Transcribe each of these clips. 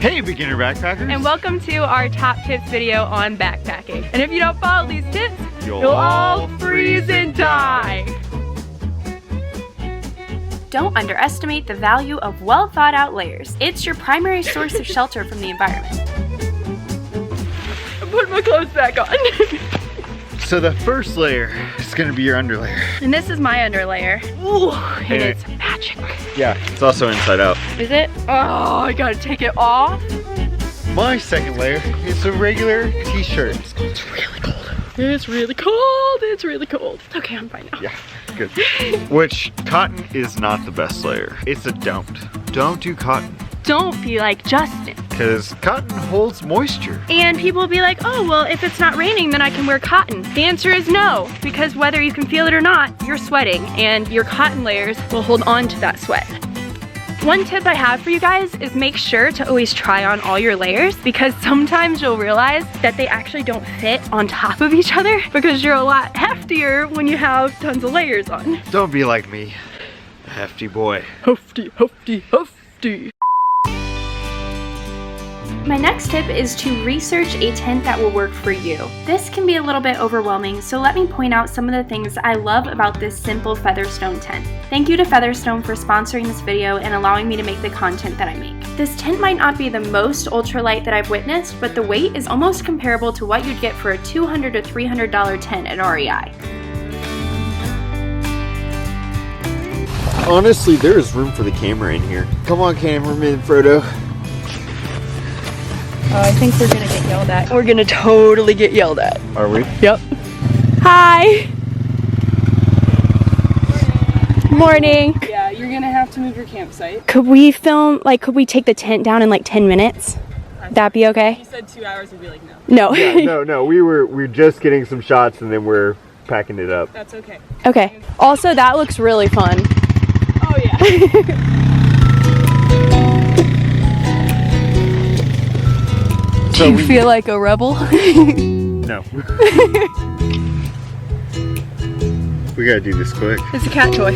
Hey beginner backpackers! And welcome to our top tips video on backpacking. And if you don't follow these tips, you'll all freeze and die. Don't underestimate the value of well thought out layers. It's your primary source of shelter from the environment. I put my clothes back on. So the first layer is gonna be your underlayer. And this is my underlayer. Ooh, and it's magic. Yeah, it's also inside out. Is it? Oh, I gotta take it off. My second layer is a regular t-shirt. It's really cold. It's really cold. It's really cold. It's okay, I'm fine now. Yeah, good. Which, cotton is not the best layer. It's a don't. Don't do cotton. Don't be like Justin. Because cotton holds moisture. And people will be like, oh, well, if it's not raining, then I can wear cotton. The answer is no, because whether you can feel it or not, you're sweating, and your cotton layers will hold on to that sweat. One tip I have for you guys is make sure to always try on all your layers, because sometimes you'll realize that they actually don't fit on top of each other because you're a lot heftier when you have tons of layers on. Don't be like me, a hefty boy. Hefty, hefty, hefty. My next tip is to research a tent that will work for you. This can be a little bit overwhelming, so let me point out some of the things I love about this simple Featherstone tent. Thank you to Featherstone for sponsoring this video and allowing me to make the content that I make. This tent might not be the most ultralight that I've witnessed, but the weight is almost comparable to what you'd get for a $200 to $300 tent at REI. Honestly, there is room for the camera in here. Come on, cameraman Frodo. Oh, I think we're gonna get yelled at. We're gonna totally get yelled at. Are we? Yep. Hi. Morning. Yeah, you're gonna have to move your campsite. Could we film, like, could we take the tent down in like 10 minutes? That be okay? You said 2 hours, would be like, no. No. Yeah, no, we're just getting some shots and then we're packing it up. That's okay. Okay. Also, that looks really fun. Oh yeah. Do you feel like a rebel? No. We gotta do this quick. It's a cat toy.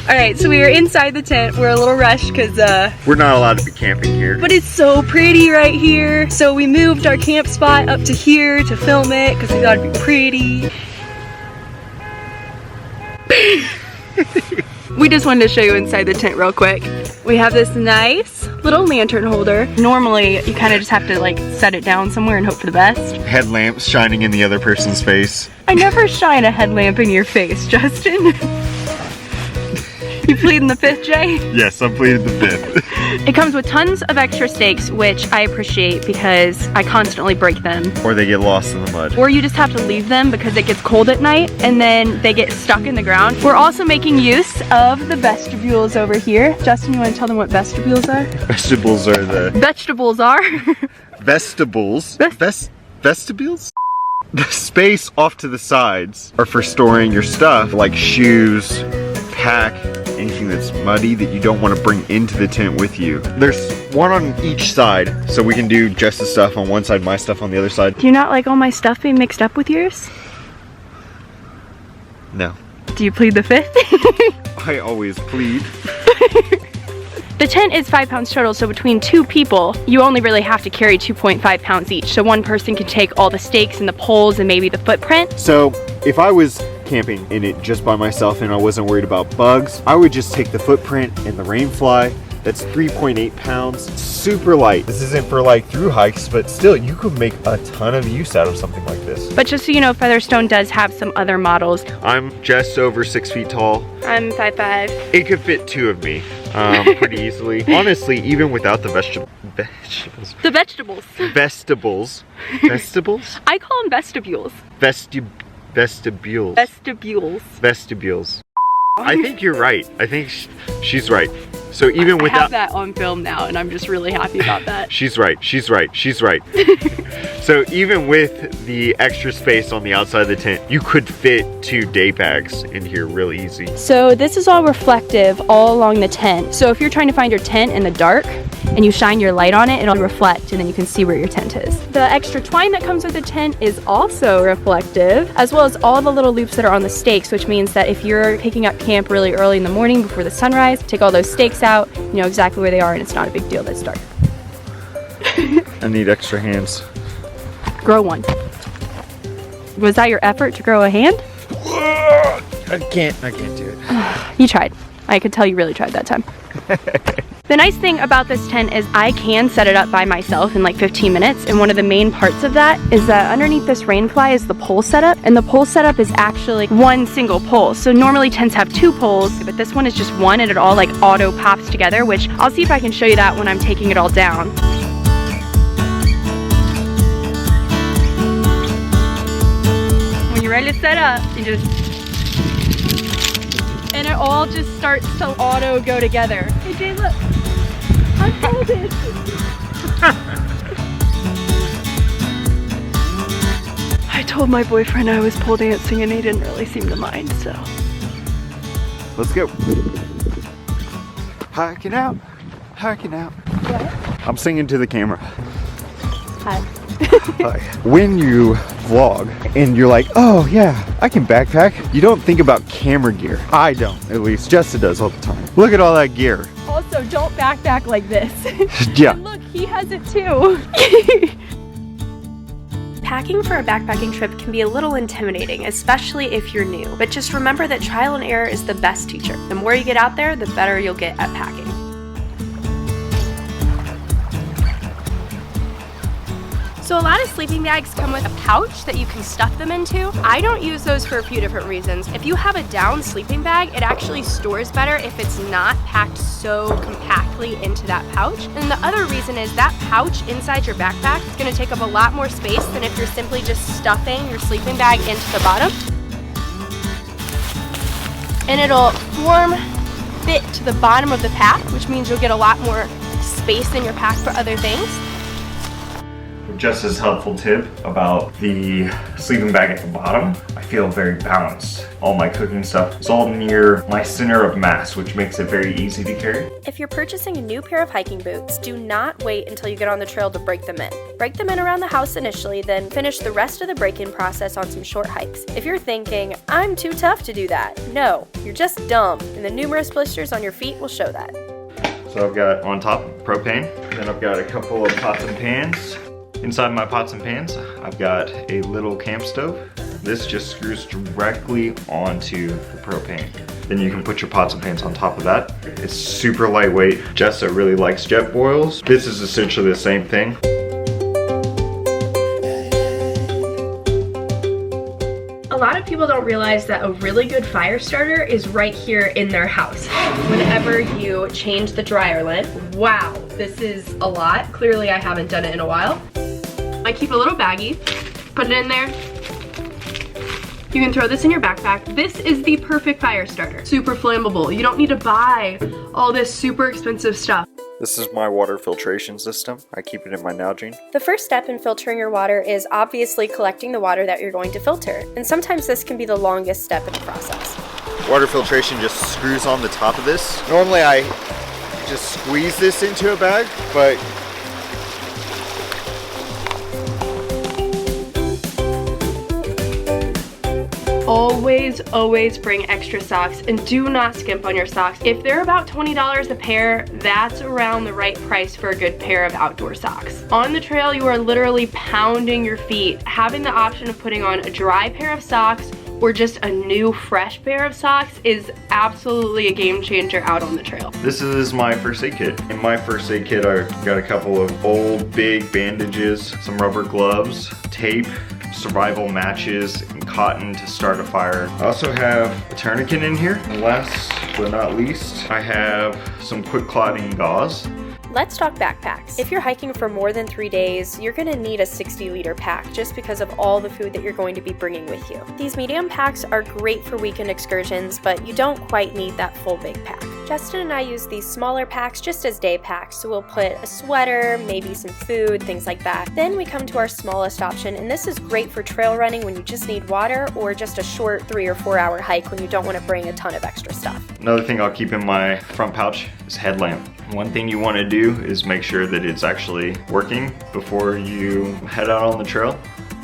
Alright, so we are inside the tent. We're a little rushed because we're not allowed to be camping here. but it's so pretty right here. So we moved our camp spot up to here to film it because we thought it'd be pretty. We just wanted to show you inside the tent real quick. We have this nice little lantern holder. Normally, you kind of just have to like set it down somewhere and hope for the best. Headlamps shining in the other person's face. I never shine a headlamp in your face, Justin. You pleading the fifth, Jay? Yes, I'm pleading the fifth. It comes with tons of extra stakes, which I appreciate because I constantly break them. Or they get lost in the mud. Or you just have to leave them because it gets cold at night and then they get stuck in the ground. We're also making use of the vestibules over here. Justin, you want to tell them what vestibules are? Vegetables are the... Vegetables are? Vestibules? Vestibules? The space off to the sides are for storing your stuff, like shoes, pack, anything that's muddy that you don't want to bring into the tent with you. There's one on each side, so we can do Jess's stuff on one side, my stuff on the other side. Do you not like all my stuff being mixed up with yours? No. Do you plead the fifth? I always plead. The tent is 5 pounds total, so between 2 people, you only really have to carry 2.5 pounds each. So one person can take all the stakes and the poles and maybe the footprint. So if I was camping in it just by myself and I wasn't worried about bugs, I would just take the footprint and the rain fly. That's 3.8 pounds, super light. This isn't for like through hikes, but still you could make a ton of use out of something like this. But just so you know, Featherstone does have some other models. I'm just over 6 feet tall. I'm 5'5". It could fit 2 of me pretty easily. Honestly, even without the vegetables. The vegetables. Vestibules. Vestibules? I call them vestibules. Vestibules. Vestibules. Vestibules. I think you're right. I think she's right. So even without... I have that on film now and I'm just really happy about that. She's right, she's right, she's right. So even with the extra space on the outside of the tent, you could fit 2 day bags in here really easy. So this is all reflective all along the tent. So if you're trying to find your tent in the dark and you shine your light on it, it'll reflect and then you can see where your tent is. The extra twine that comes with the tent is also reflective, as well as all the little loops that are on the stakes, which means that if you're picking up camp really early in the morning before the sunrise, take all those stakes out, you know exactly where they are and it's not a big deal that's dark. I need extra hands. Grow one. Was that your effort to grow a hand? I can't do it. You tried. I could tell you really tried that time. The nice thing about this tent is I can set it up by myself in like 15 minutes, and one of the main parts of that is that underneath this rainfly is the pole setup, and the pole setup is actually one single pole. So normally tents have 2 poles, but this one is just one, and it all like auto pops together, which I'll see if I can show you that when I'm taking it all down. When you're ready to set up, you just... and it all just starts to auto go together. Hey Jay, look. I'm folded. I told my boyfriend I was pole dancing and he didn't really seem to mind, so. Let's go. Hiking out. Hiking out. What? I'm singing to the camera. Hi. Hi. When you vlog and you're like, oh yeah, I can backpack, you don't think about camera gear. I don't, at least. Jessa does all the time. Look at all that gear. Also, don't backpack like this. Yeah. And look, he has it too. Packing for a backpacking trip can be a little intimidating, especially if you're new. But just remember that trial and error is the best teacher. The more you get out there, the better you'll get at packing. So a lot of sleeping bags come with a pouch that you can stuff them into. I don't use those for a few different reasons. If you have a down sleeping bag, it actually stores better if it's not packed so compactly into that pouch. And the other reason is that pouch inside your backpack is gonna take up a lot more space than if you're simply just stuffing your sleeping bag into the bottom. And it'll fit to the bottom of the pack, which means you'll get a lot more space in your pack for other things. Just as helpful tip about the sleeping bag at the bottom, I feel very balanced. All my cooking stuff is all near my center of mass, which makes it very easy to carry. If you're purchasing a new pair of hiking boots, do not wait until you get on the trail to break them in. Break them in around the house initially, then finish the rest of the break-in process on some short hikes. If you're thinking, I'm too tough to do that, no, you're just dumb, and the numerous blisters on your feet will show that. So I've got on top propane, then I've got a couple of pots and pans. Inside my pots and pans, I've got a little camp stove. This just screws directly onto the propane. Then you can put your pots and pans on top of that. It's super lightweight. Jessa really likes jet boils. This is essentially the same thing. A lot of people don't realize that a really good fire starter is right here in their house. Whenever you change the dryer lint, wow, this is a lot. Clearly I haven't done it in a while. I keep a little baggie, put it in there. You can throw this in your backpack. This is the perfect fire starter. Super flammable. You don't need to buy all this super expensive stuff. This is my water filtration system. I keep it in my Nalgene. The first step in filtering your water is obviously collecting the water that you're going to filter. And sometimes this can be the longest step in the process. Water filtration just screws on the top of this. Normally I just squeeze this into a bag, but Always bring extra socks, and do not skimp on your socks. If they're about $20 a pair, that's around the right price for a good pair of outdoor socks. On the trail, you are literally pounding your feet. Having the option of putting on a dry pair of socks or just a new fresh pair of socks is absolutely a game changer out on the trail. this is my first aid kit. In my first aid kit, I got a couple of old big bandages, some rubber gloves, tape, survival matches, and cotton to start a fire. I also have a tourniquet in here. And last but not least, I have some quick clotting gauze. Let's talk backpacks. If you're hiking for more than 3 days, you're gonna need a 60-liter pack just because of all the food that you're going to be bringing with you. These medium packs are great for weekend excursions, but you don't quite need that full big pack. Justin and I use these smaller packs just as day packs, so we'll put a sweater, maybe some food, things like that. Then we come to our smallest option, and this is great for trail running when you just need water, or just a short 3 or 4 hour hike when you don't want to bring a ton of extra stuff. Another thing I'll keep in my front pouch is headlamp. One thing you want to do is make sure that it's actually working before you head out on the trail.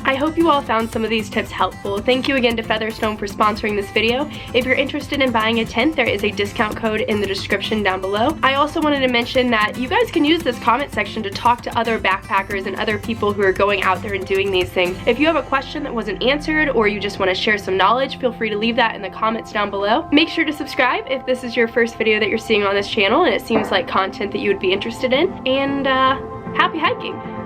I hope you all found some of these tips helpful. Thank you again to Featherstone for sponsoring this video. If you're interested in buying a tent, there is a discount code in the description down below. I also wanted to mention that you guys can use this comment section to talk to other backpackers and other people who are going out there and doing these things. If you have a question that wasn't answered or you just want to share some knowledge, feel free to leave that in the comments down below. Make sure to subscribe if this is your first video that you're seeing on this channel and it seems like content that you would be interested in. And happy hiking!